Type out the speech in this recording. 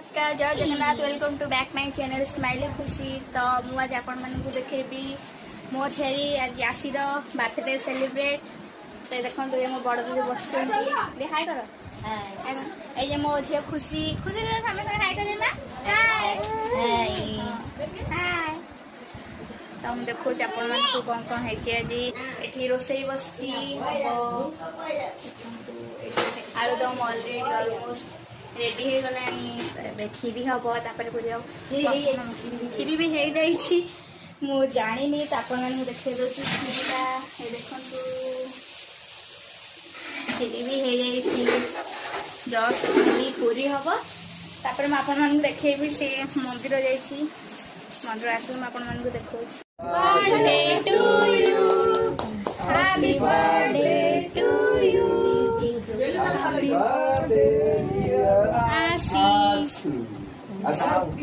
नमस्कार, जय Jagannath. Welcome to back my channel smiley Khushi. तो मुझे आपण मानकु देखेबी मो छेरी आज आसीर बर्थडे सेलिब्रेट। तो देखो ये मो बड़ दीदी बसुंती हाय करो। ए जे मो झियो खुशी खुशी के सामने से हाय कर ना। हाय हाय। तो हम देखो आपण मानकु कोन कोन है जे आज एठी रोसई बसती आलुदम ऑलरेडी ऑलमोस्ट रेडी हो गलानी। खीरी हम खीरी भी हो गई मु जानी तो आप देखे दूसरी खीरीटा देखु खीरी भी हो गई जस्ट खाली पूरी हम तापर मुझे देखेबी से मंदिर जाइए मंदिर आस देखो birthday to you happy birthday to you happy birthday Así.